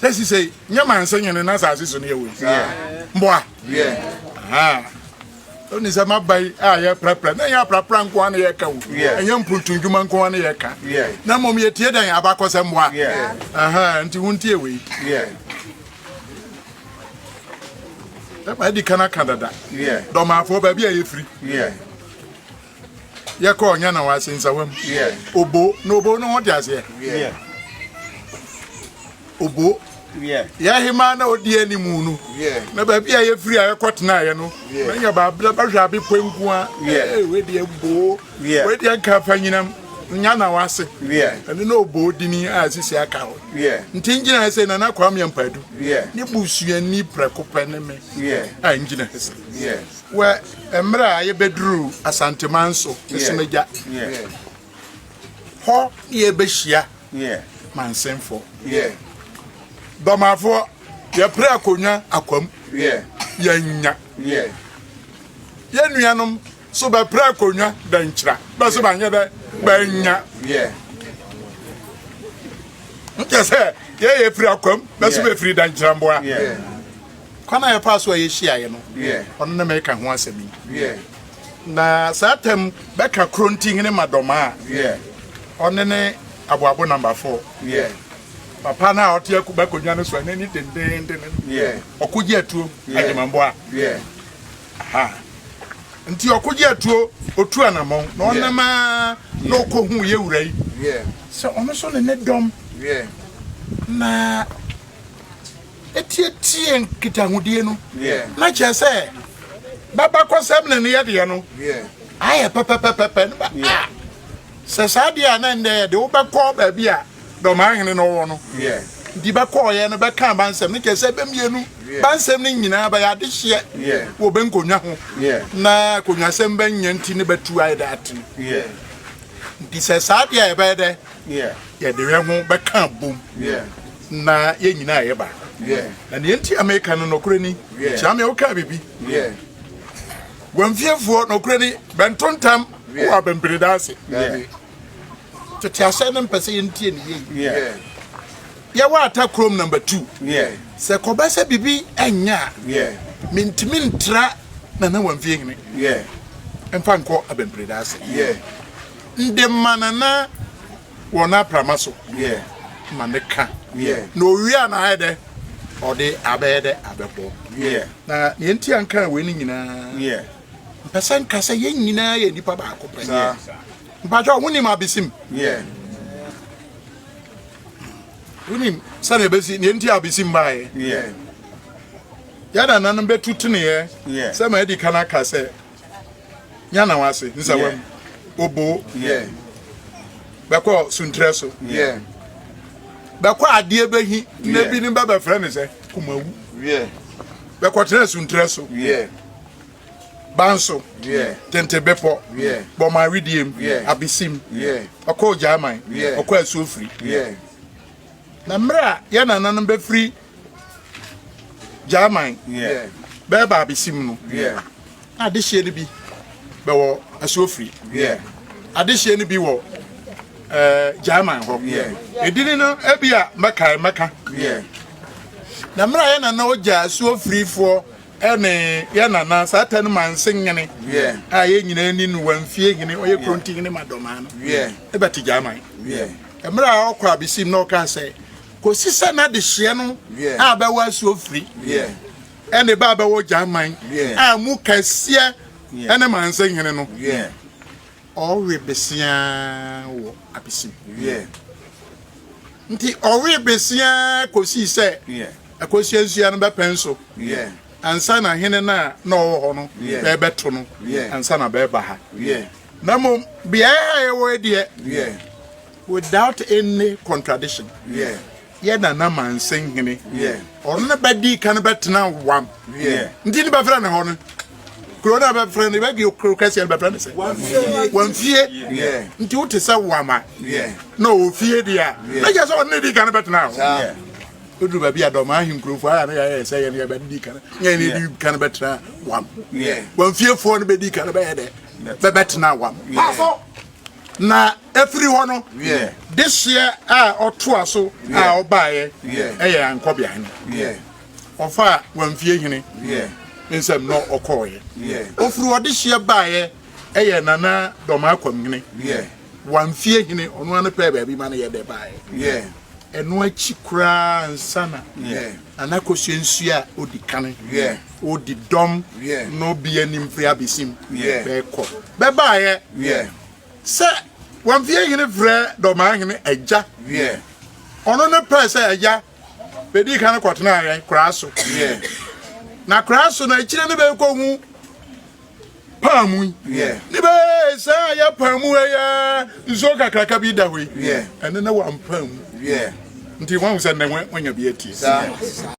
Let's say, your man saying an answer is on your way. Boy, only some by ya prepare, na ya prapran kwan ya ka. And young putun human kwan ya ka. Na mom ye tie dan abako semwa. Nti wuntie we. That might be Canada. Dormaa for baby are free. Ya call Yana was in Sawam. Obo, no bo, no what does here. Obo, ya hima na odi ani mu no. Na ba bia ye free aye kwotena ye no. Na nya ba bla ba hwa be kwanku a. We de bo. We de ka fanyinam nya na wase. Ani no bo dini a sisi aka ho. Nti ngina se na Akwamu yampadu. Ni busuani prekope ne me. A ngina se. We emra aye bedru asantemanso esemeja. Ho ye behia. Mansen for. Dormaa for ye pre akonya Akwamu. Yanya. Ye nuanom so ba pre akonya Denkyria. Ba so ba nya da banya. Nke se ye free Akwamu, ba so be free Denkyria mboa. Kwana ye pass wa ye hia ye no. Ono na make ho asemi. Na satem beka kronting ne madoma. Ono ne aboabo number 4. Papa na otia kuba konwa no so na ni denden. Okoji atuo ademamboa. Nti okoji atuo otu anamon na onama na okohu ye wurai. So ono so ne dom. Na etie nkitahudie no. Na chese baba kosem ne ye de no. Aye pepepepe no ba. Se sadia na nde de wo be ko ba bia Dormaahene no wo no. Di ba ko ye no be kan bansem ne kese be mienu. Bansem ne nyina ba ya de hye. Wo be nkonwa ho. Na konwa sem be nyanti ne batu aye da ati. Di se sadia e be de. Ye de we ho be kan bom. Na ye nyina ye ba. Na ne nti America no nokure ni. Cha me wo ka bibi. Wamfie fo nokure ni bentontam wo abempire dase. To send them person ya wa attack room number 2 se ko ba se bibi enya mintimintra na Wamfie hene emfa nko abempredase nde manana wona pramaso maneka no wi na hede ode abede abebo na yenti anka we ni nyina person kasa ye nyina ye nipa ba akopanya Mpacho Wamfie Abesim. Unim Wamfie Abesim Wamfie Abesim bae. Yada nanan be tutune ye. Se ma edi kana ka se. Nya na wase nsa wam. Obo. Beko suntreso. Beko ade behi na bi ni baba frɛ se kumawu. Beko tene suntreso. Banso, Tentebepo, Boma Ridium, Abesim, Oko Jamai, Oko Sufri. Namra, Yana Nanambe free Jamai, Beba Abesim. Addition be Bewo a Sufri. Addition be wo Jamai. It didn't know Ebia Maka. Namra Yana no ja so free for. Ene yana na satan Mansen ngene aye nyina ni no Wamfie hene oye kronting ne madoma no e beti Jamai emra okwa Abesim no ka say ko sisa na de hye no a ba wa so free ene ba ba wo Jamai a mu kasia ene Mansen hene no owe besia wo Abesim nti owe besia ko si say akosia nsia no be penso ansa na hene na no ho no be beto no ansa na be ba ha na mom bia ya wo de without any contradiction ye na Mansen hene or na badi kan betena wam ndi ni ba fra na ho no corona ba fra ni ba gi krokasi ba fra ni se Wamfie nti wo te se wama no ofie dia na ja so na di kan betena ho Odu ba bia Dormaahene nkrofo a na ya say ye ba di kan ye ni di kan betra wam Wamfie fo no be di kan be ye de be betena wam na every one this year oto aso obaye ankobia hene ofa Wamfie hene nsem no okoye ofuru ode hye baye nana Dormaa Akwamu hene Wamfie hene ono an pe ba bi ma na ye de baye eno achi kura nsana anakosie nsua odikane odi dom no bi animfri abesim be ko be baye se Wamfie hene vre Dormaahene eja ono ne pese eja bedi kan kwatena ayen kraso na kraso na chire ne be ko hu pamu ni be sa ya pamu ya nzo kakraka bi da hwe ene na wampamu nti wan se ne wanya bi ati